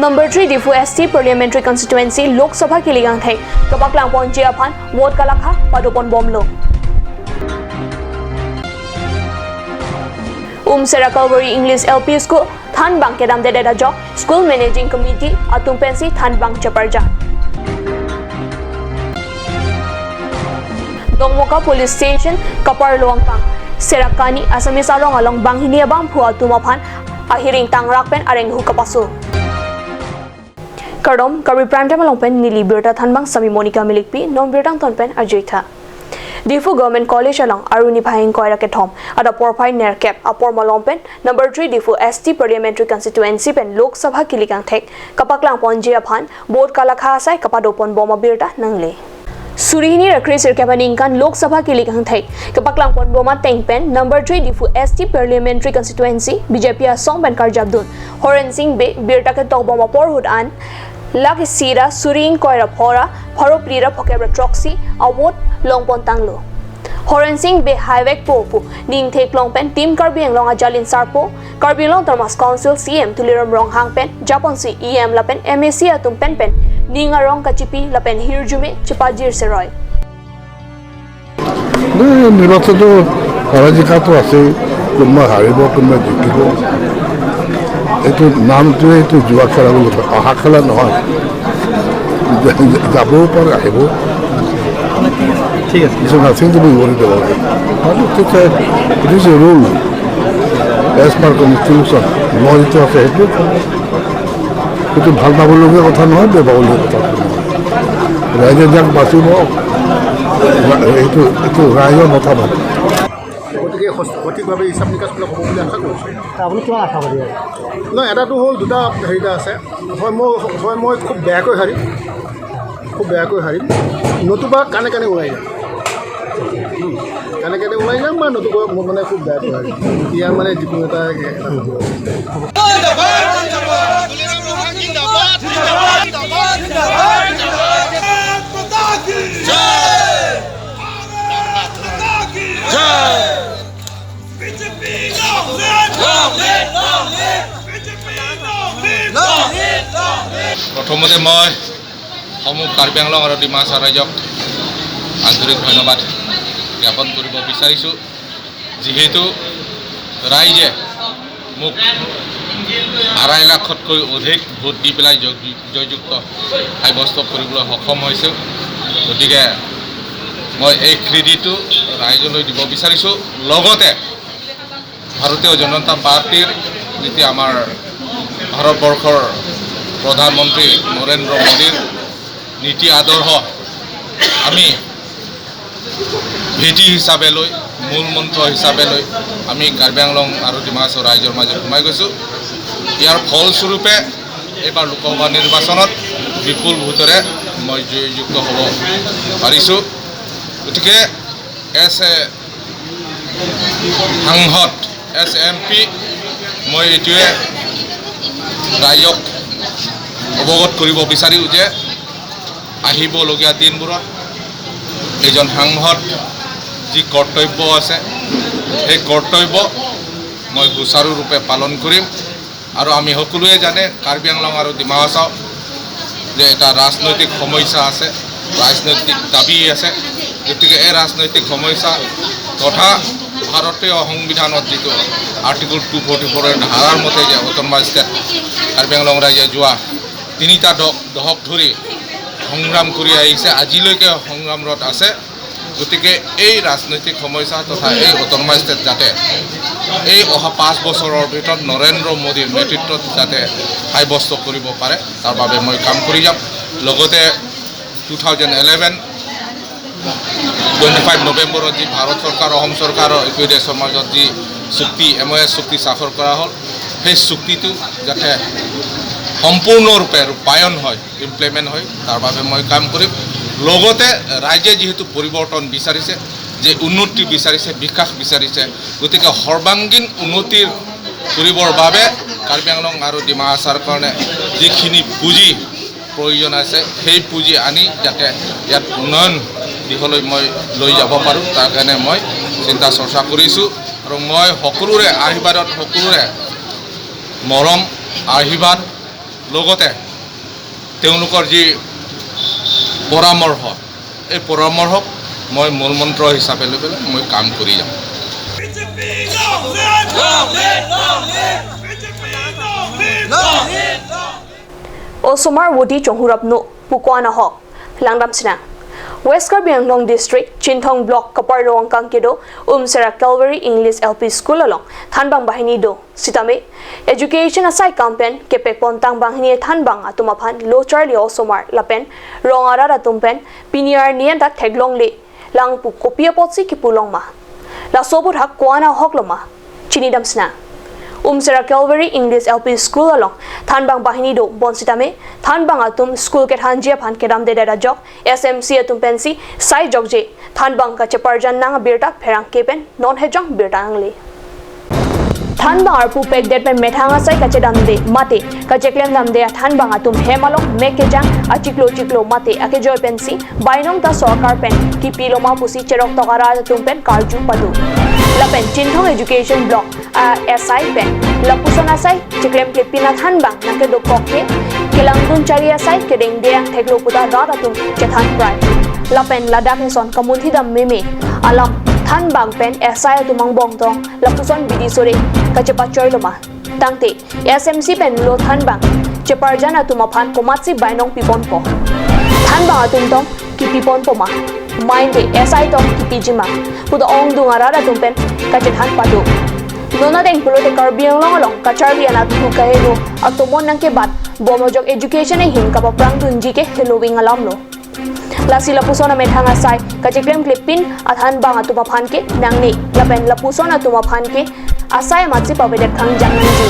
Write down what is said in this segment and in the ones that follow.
Number 3 Difu ST Parliamentary Constituency Lok Sabha ke ligang thai kapaklang pon je aphan ward kalakha padopon bomlo Sera Calvary English LP School Than Bang Kedam de Dajo School Managing Committee Atum Pensi Than Bang Chaparja Dongmoka Police Station Kapar Luangpang Serakani Assamese Arong along Banghini Abang Phua Tumaphan Ahiring Tangrak Pen Areng Hukapasu Kardom Kari Prime Time along Pen Nili Birta Than Bang Sami Monica Milikpi Non Birtang Ton Pen Ajoitha Difu Government College along Aruni Pahing Koira Ketom at a Porpai Nerkep Apor Malompen Number 3 Difu ST Parliamentary Constituency Pen Lok Sabha Kilikang Tek Kapaklang Ponje Aphan Board Kalakha Sai Kapadopon Boma Birta Nangle Surihini Rakri Sirkapaningkan Lok Sabha Kilikang Tek Kapaklang Pon Boma Tengpen Number 3 Difu ST Parliamentary Constituency BJP Song Ben Karjabdun Horen Singh Be Birta Ketok Boma Porhud An Laki Sira Suring Koira Pora Paro Prira Pokebra Troxy Award Longpon Tanglo Horen Singh Be Highway Popu Ning Take Longpen Team Karbiang Long Ajalin Sarpo Karbilong Thomas Council CM Tuliram Rong Hangpen Japon C EM Lapen MAC Atum Pen Ning Arong Kachipi Lapen Hirjume Chipajir Seroy নির্বাচনটো পৰাজিকাটো আছে কোনোবা হাৰিব কোনোবা জিকিব এইটো নামটোৱে এইটো জুৱা খেলা বুলি কয় অহা খেলা নহয় যাবও পাৰে আহিব ঠিক আছে কিছু nothing to be worried about it is a rule as per constitution law যিটো আছে সেইটো ভাল পাবলগীয়া কথা নহয় বেয়া পাবলগীয়া কথা ৰাইজে যাক বাচিব এইটো ৰাইজৰ মতামত গতিকে সঠিকভাৱে হিচাপ নিকাচবিলাক হ'ব বুলি আশা কৰিছোঁ আপুনি কিমান আশা কৰি নহয় এটাটো হ'ল দুটা হেৰিটা আছে হয় মই খুব বেয়াকৈ হাৰিম নতুবা কাণে ওলাই যাম বা নতুবা মই মানে খুব বেয়াকৈ হাৰিম ইয়াৰ মানে যিকোনো এটা প্ৰথমতে মই সমূহ কাৰ্বি আংলং আৰু ডিমাচা ৰাইজক আন্তৰিক ধন্যবাদ জ্ঞাপন কৰিব বিচাৰিছোঁ যিহেতু ৰাইজে মোক 2.5 লাখতকৈ অধিক ভোট দি পেলাই জয়যুক্ত সাব্যস্ত কৰিবলৈ সক্ষম হৈছোঁ গতিকে মই এই ক্ৰেডিটটো ৰাইজলৈ দিব বিচাৰিছোঁ লগতে ভাৰতীয় জনতা পাৰ্টিৰ যেতিয়া আমাৰ ভাৰতবৰ্ষৰ প্ৰধানমন্ত্ৰী নৰেন্দ্ৰ মোদীৰ নীতি আদৰ্শ আমি ভেটি হিচাপে লৈ মূল মন্ত্ৰ হিচাপে লৈ আমি কাৰ্বি আংলং আৰু ডিমাচা ৰাইজৰ মাজত সোমাই গৈছোঁ ইয়াৰ ফলস্বৰূপে এইবাৰ লোকসভা নিৰ্বাচনত বিপুল ভোটেৰে মই জয়যুক্ত হ'ব পাৰিছোঁ গতিকে এছ এ সাংসদ এছ এম পি মই এইটোৱে ৰাইজক অৱগত কৰিব বিচাৰিছোঁ যে আহিবলগীয়া দিনবোৰত এজন সাংসদ যি কৰ্তব্য আছে সেই কৰ্তব্য মই সুচাৰুৰূপে পালন কৰিম আৰু আমি সকলোৱে জানে কাৰ্বি আংলং আৰু ডিমাচা যে এটা ৰাজনৈতিক সমস্যা আছে ৰাজনৈতিক দাবী আছে গতিকে এই ৰাজনৈতিক সমস্যা তথা ভাৰতীয় সংবিধানত যিটো আৰ্টিকল 244 ধাৰাৰ মতে যে অট'নমাছ ষ্টেট কাৰ্বি আংলং ৰাইজে যোৱা 3টা দশক ধৰি সংগ্ৰাম কৰি আহিছে আজিলৈকে সংগ্ৰামৰত আছে গতিকে এই ৰাজনৈতিক সমস্যা তথা এই অট'নমাছ ষ্টেট যাতে এই অহা 5 বছৰৰ ভিতৰত নৰেন্দ্ৰ মোদীৰ নেতৃত্বত যাতে সাব্যস্ত কৰিব পাৰে তাৰ বাবে মই কাম কৰি যাম লগতে 2011 25 নৱেম্বৰত যি ভাৰত চৰকাৰ অসম চৰকাৰ একোই দেশৰ মাজত যি চুক্তি MOS চুক্তি স্বাক্ষৰ কৰা হ'ল সেই চুক্তিটো যাতে সম্পূৰ্ণৰূপে ৰূপায়ণ হয় ইমপ্লিমেণ্ট হয় তাৰ বাবে মই কাম কৰিম লগতে ৰাইজে যিহেতু পৰিৱৰ্তন বিচাৰিছে যে উন্নতি বিচাৰিছে বিকাশ বিচাৰিছে গতিকে সৰ্বাংগীন উন্নতিৰ কৰিবৰ বাবে কাৰ্বি আংলং আৰু ডিমাচাৰ কাৰণে যিখিনি পুঁজি প্ৰয়োজন আছে সেই পুঁজি আনি যাতে ইয়াত উন্নয়ন দিশলৈ মই লৈ যাব পাৰোঁ তাৰ কাৰণে মই চিন্তা চৰ্চা কৰিছোঁ আৰু মই সকলোৰে আশীৰ্বাদত সকলোৰে মৰম আশীৰ্বাদ লগতে তেওঁলোকৰ যি পৰামৰ্শ এই পৰামৰ্শক মই মূল মন্ত্ৰ হিচাপে লৈ পেলাই মই কাম কৰি যাম Osomar Wudi Chonghurapno Pukwana Hok Langdam Sina West Karbi Anglong District Chinthong Block Kaparlong Kangkedo Sera Calvary English LP School along Thanbang Bahini do Sitame Education Asai Campaign Kepek Pontang Bahini Thanbang Atumapan Lo Charlie Osomar Lapen Rongara Tumpen Piniar Nianda Teglong Le Lang Pu Kopia Potsi Kipulong Ma La Sobut Hak Kwana Hokloma Chinidam Sina Sera Calvary English LP School along Thanbang Bahini do Bonsitame Thanbang Atum School Ket Hanjia Pan Kedam de Jok SMC Atum Pensi Sai Jokje Thanbang Ka Cheparjan Nang Birta Perang Kepen Non Hejong Birta Angli Thanbang Arpu Pek Det Pen Methanga Sai Kachedam de Mate Kacheklem Nam de Thanbang Atum Hemalong Mekejang Achiklo Mate Akejoy Pensi Bainong Ta Sorkar Pen Kipiloma Pusi Cherok Tokara Atum Pen Karju Padu Lapen Chinthong Education Block SI Pen Lapuson Asai Chiklem Kepina Thanbang Nakedo Koke Kilangdun Chari Asai Kedeng Deang Teglo Puta Radatum Chethan Prai Lapen Ladak Son Kamunthidam Meme Alam Thanbang Pen SI Atumang Bongtong Lapuson Bidisore Kachepachoy Loma Tangte SMC Pen Lo Thanbang Cheparjan Atumapan Komatsi Bainong Piponpo Thanbang Atumtong Kipipon Poma Minde SI Tong Kipijima Puto Ong Dungarada Tumpen Kachethan Padu Nona Deng Pulote Karbiang Long Kacharbian at Hukahelo Atomon Nang Kebat Bomojok Education e Him Kapaprang Dunjike Halloween Alamlo La Sila Pusona Methanga Sai Kacheklem Clipin at Hanbang Atumapanke Nangni Lapen Lapusona Tumapanke Asai Matsi Pavedet Kang Jangnji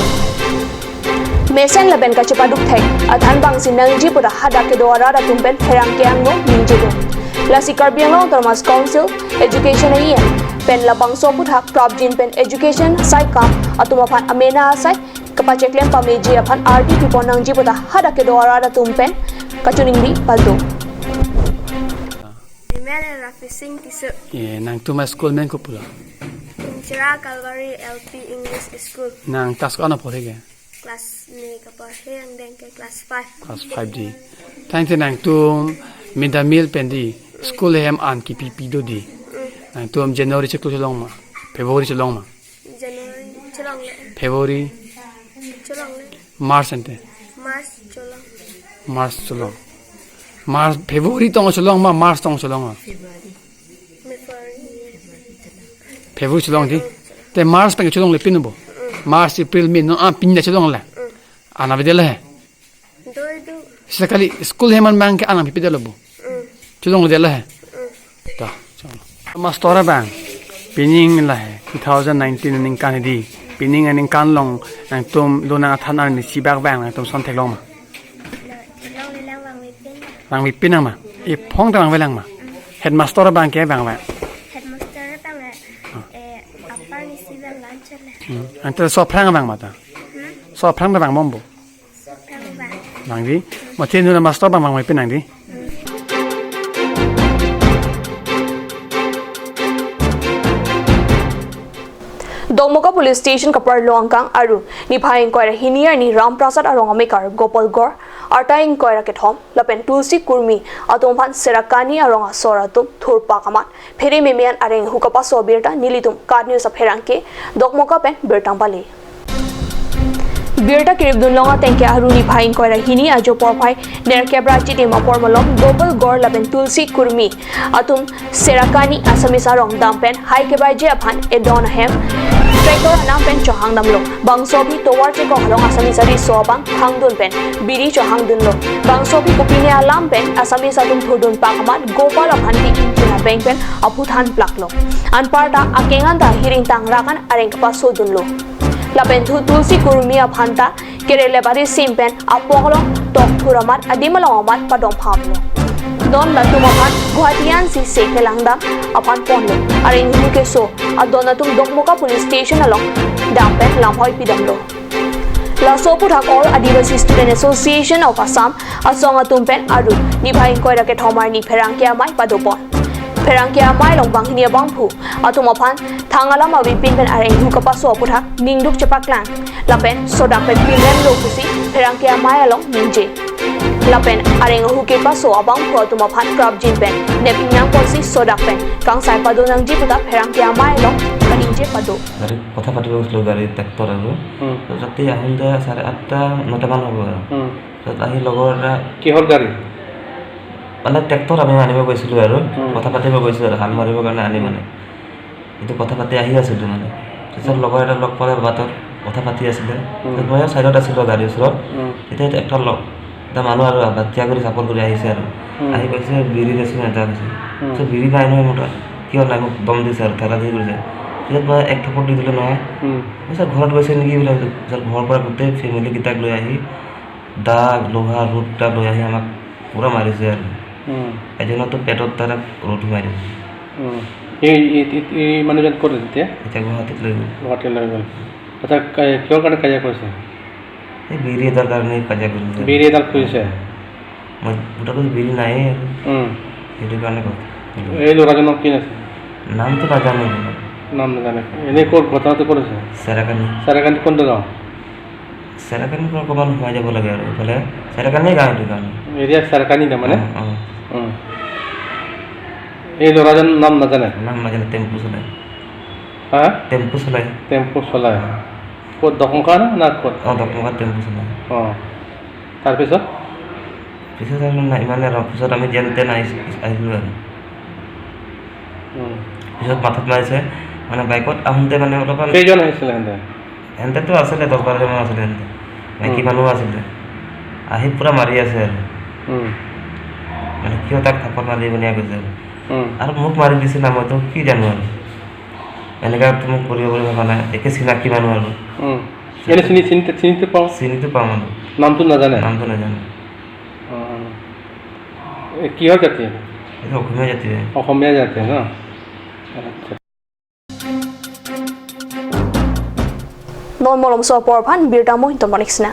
Mesen Laben Kachepaduk Tek at Hanbang Sinangji Puta Hadake Doarada Tumpen Herangkeangno Ninjido La Sikarbiang Long Thomas Council Education e Pen Labang Soput Hak Probjin Pen Education Sai Kam Atumapan Amena Asai Kapacheklem Pameji Apan RT Piponang Jiputa Hadake Doarada Tumpen Kachuningdi Paldo Primera Rafising Tisu Nang tuma school men ko pula. Sera Calvary LP English School Nang task ana pore ge. Class ni kapar hang deng ke class 5 Class 5D. Thank you nang tum midday meal pendi school hem an ki pp do di. Nang tum January cheklo chalong ma. February chalong ma. January cholong le February March ante. March cholong March February tong chalong ma March tong chalong ma. February chalong di. Te March peng chalong le pinubo. March April May no an pinna chalong la. Ana bedela he. do Sekali school heman bang ke ana pipidela bo. Chalong dela he. Ta. Mastora bang. Pining la he 2019 ning kan di. Pining ning kan long nang tum lona thana ni sibak bang nang tum son thek long ma. long le lang wang wipin Bang mi pinang ma. E phong ta bang velang ma. Headmaster bang ke bang ma. headmaster tang apar ni silang lunch le Ante so prang bang ma ta. So prang bang mombo. tang ba Bang di. Ma tin na master bang mi pinang di. Dongmoka Police Station Kapar Loangkang Aru Niphaing Koira Hiniar ni Ram Prasad Arong Amekar Gopal Gor Artaing Koira Kethom Lapen Tulsi Kurmi Atompan Serakani Arong Asoratum Thurpa Kamat Phere Memian Areng Hukapa Sobirta Nilitum Kadnews of Herangke Dongmoka Pen Bertang Bali Birta Kiribdun Longa Tenke Aru Niphaing Koira Hini Ajo Porpai Nerkebra Chitim Apor Malom Gopal Gor Lapen Tulsi Kurmi Atum Serakani Asamis Arong Dampen Hai Kebaje Apan Edona Hem Tractor Anam Pen Chohang Namlo Bangsobi Towar Cheko Halong Asami Sari Sobang Hangdun Pen Biri Chohang Dunlo Bangsobi Kupine Alam Pen Asami Sadum Thudun Pakamat Gopal Aphanti Inchina Bank Pen Aputhan Plaklo Anparta Akengan Da Hiring Tangrakan Areng Kapaso Dunlo Lapen Tulsi Kurmi Aphanta Kerele Bari Simpen Apolo Tok Thuramat Adimalamat Padom Pablo Don Latumapan Guhatian si Sekelangda Apan Ponlo Aring Hukeso Adonatum Dongmoka Police Station along Dampen Lamhoy Pidamlo La Soputhak All Adivasi Student Association of Assam Asong Atumpen Aru Niphaing Koira Kethomar ni Pherangkia Mai Padopon Pherangkia Mai Long Banghinia Bangphu Atumapan Thangalam Awipin Pen Areng Hukapaso Puthak Ningduk Chapaklang Lapen Sodak Pen Pingan Lokusi pherang ke amai along ninje lapen areng hu ke paso abang pho tuma phan krab jin pen neping yang polsi sodak pen kang sai pado nang ji puta pherang ke amai along kaninje pado গাড়ী কথা পাতিব গৈছিলোঁ গাড়ী tractor আৰু ৰাতি আহোঁতে 8:30 9টামান হ'ব আৰু তাৰপিছত আহি লগৰ এটা কিহৰ গাড়ী মানে ট্ৰেক্টৰ আমি আনিব গৈছিলোঁ আৰু কথা পাতিব গৈছিলোঁ আৰু হাল মাৰিবৰ কাৰণে আনি মানে এইটো কথা পাতি আহি আছিলোঁ মানে তাৰপিছত লগৰ এটা লগ পালে বাটত কথা পাতি আছিলে মই চাইডত আছিলোঁ গাড়ীৰ ওচৰত তেতিয়া ট্ৰেক্টৰ লগ এটা মানুহ আৰু বাতিয়া কৰি চাপৰ্ট কৰি আহিছে আৰু আহি কৈছে বিৰি দেচোন এটা কৈছে তাৰপিছত বিৰি নাই নহয় মোৰ তাত কিয় নাই মোক দম দিছে আৰু ঠেলা দি কৰিছে পিছত মই এক থাপৰ দি দিলোঁ নহয় পিছত ঘৰত গৈছে নেকি বুলি ভাবিছোঁ পিছত ঘৰৰ পৰা গোটেই ফেমিলিকেইটাক লৈ আহি দা লোহা ৰোডটা লৈ আহি আমাক পূৰা মাৰিছে আৰু এজনতো পেটত তাত ৰ'দ সোমাই দিছে এই মানুহজন ক'ত আছে এতিয়া এতিয়া গুৱাহাটীত লৈ গ'ল গুৱাহাটী লৈ গ'ল আচ্ছা কিহৰ কাৰণে কাজিয়া কৰিছে এই বিৰি এটাৰ কাৰণে কাজিয়া কৰিছে বিৰি এডাল খুজিছে মই গোটাকৈ বিৰি নায়েই আৰু সেইটো কাৰণে কথা এই ল'ৰাজনৰ কি আছে নামটো নাজানো নাম নাজানে এনেই ক'ত ঘটনাটো ক'ত আছে চেৰাকান্দি কোনটো গাঁও চেৰাকান্দিৰ পৰা অকণমান সোমাই যাব লাগে আৰু এইফালে চেৰাকান্দি গাঁও এইটো কাৰণে এৰিয়া চেৰাকান্দি তাৰমানে অঁ এই ল'ৰাজনৰ নাম নাজানে নাম নাজানে টেম্পু চলায় হা টেম্পু চলায় টেম্পু চলায় ক'ত দকংকা না ক'ত অঁ দকমগাত টেম্পু চলায় অঁ তাৰপিছত পিছত আৰু নাই ইমানে আৰু পিছত আমি যেন তেন আহিলোঁ আৰু পিছত মাথাত মাৰিছে মানে বাইকত আহোঁতে মানে অলপমান কেইজন আহিছিলে হেঁতেতো আছিলে 10-12জনমান আছিলে হেঁতে মাইকী মানুহো আছিলে আহি পূৰা মাৰি আছে আৰু মানে কিয় তাক থাপত মাৰি বনিয়া গৈছে আৰু মোক মাৰি দিছে না মইতো কি জানো আৰু এনেকৈ মোক কৰিব বুলি ভবা নাই একে চিনাকি মানুহ আৰু চিনিটো পাওঁ পাওঁ মানুহ নামটো নাজানে কিহৰ জাতি এইটো অসমীয়া জাতি অসমীয়া জাতি ন আচ্ছা non molom so porphan birta mo hinton maniksna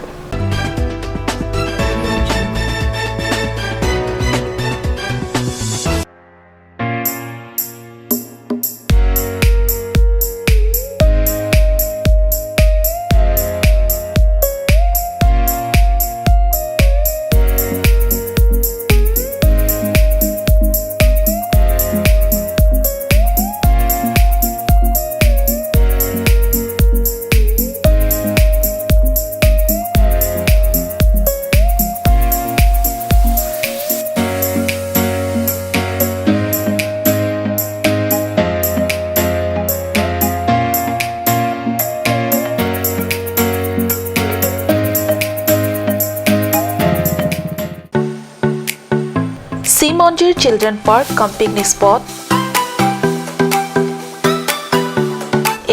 Simonjir Children Park cum picnic spot,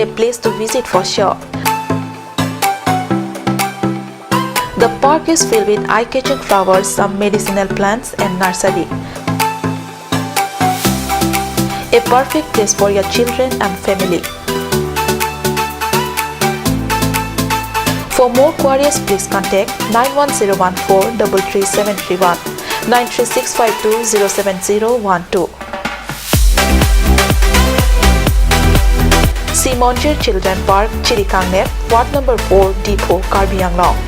a place to visit for sure. The park is filled with eye-catching flowers, some medicinal plants and nursery. A perfect place for your children and family. For more queries, please contact 91014-33731. 93652-07012. Simonjir Children Park, Chirikangnet, Ward number 4, Depot, Karbi Anglong.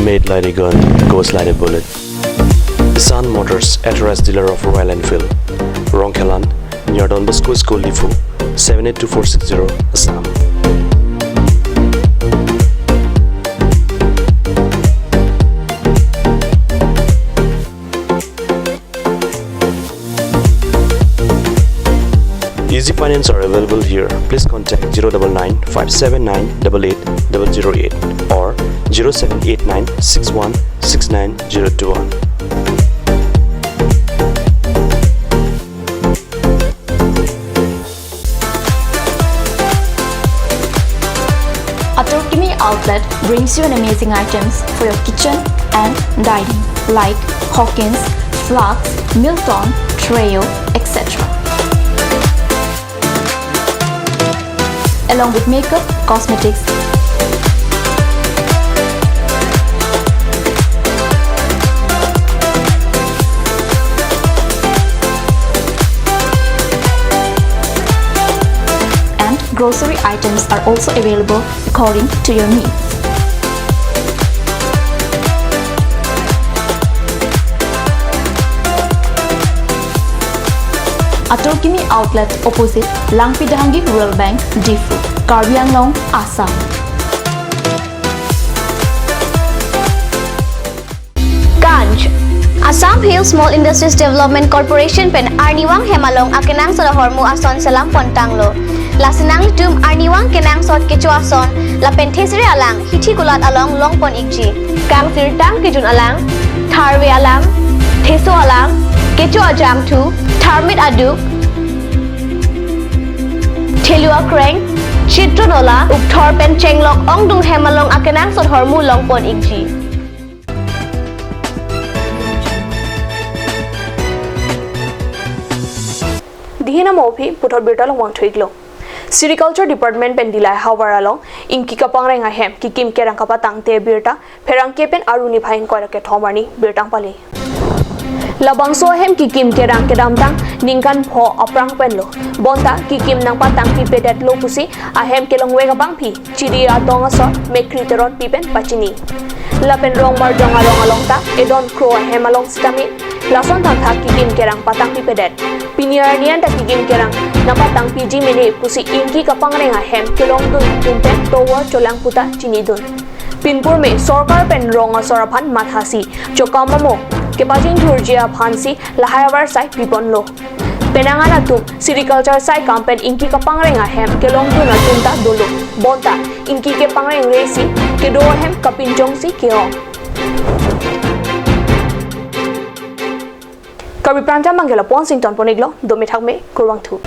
Made like a gun, goes like a bullet. San Motors, authorized dealer of Royal Enfield, Rongkelan, near Don Bosco School Lifu, 782460, Assam. Easy finance are available here. Please contact 099 579 88008 or 0789 61 69021. Atorkimi outlet brings you an amazing items for your kitchen and dining like Hawkins, Flax, Milton, Treo, etc. Along with makeup, cosmetics, grocery items are also available according to your needs. Atolkimi outlet opposite Langpidahangi Rural Bank, Difu, Karbi Anglong, Assam. Ganj Assam Hill Small Industries Development Corporation pen Arniwang Hemalong akenang sa hormu ason salam pontanglo. Lasinang tum Arniwang kenang sot kecu ason la penthesri alang hithi kulat along longpon ikji. Kang tirtang kijun alang, tharwe alang, theso alang, kecu ajam tu, tharmit aduk, thelua kreng, chitronola, ukthor pen chenglok ongdung hemalong akenang sot hormu longpon ikji. Dihina Mopi putot birtalong wang thuiglo. Sericulture Department pen dilai hawaralong inki kapangrenga hem kikim kerang kapatang te birta pherang kepen aruni bhain koira ke thomarni birtang pali. Labangso hem kikim kerang kedam tang ningkan pho aprang penlo bonta kikim nang patang pi pedet lo pusi ahem kelong wega bang pi chiri adong asor mekriteron pipen pachini lapen rong mar jong along ta edon kro hem along stami lason thang thak kikim kerang patang pi pedet piniar nian ta kikim kerang na patang pi ji mene pusi inki kapang renga hem kelong dun tunten tower cholang puta chini dun pinpur me sarkar pen rong asor phan mathasi chokamamo Kepajin Georgia Phansi Lahayawar Sai Piponlo Penangana tum Sericulture Sai Campaign inki kapangrenga hem kelong tu na tunta dolo bonta inki ke pangreng resi ke do hem kapinjong si keo Kabi Pranta Mangela Washington Poniglo Domithak me Kurwang Thu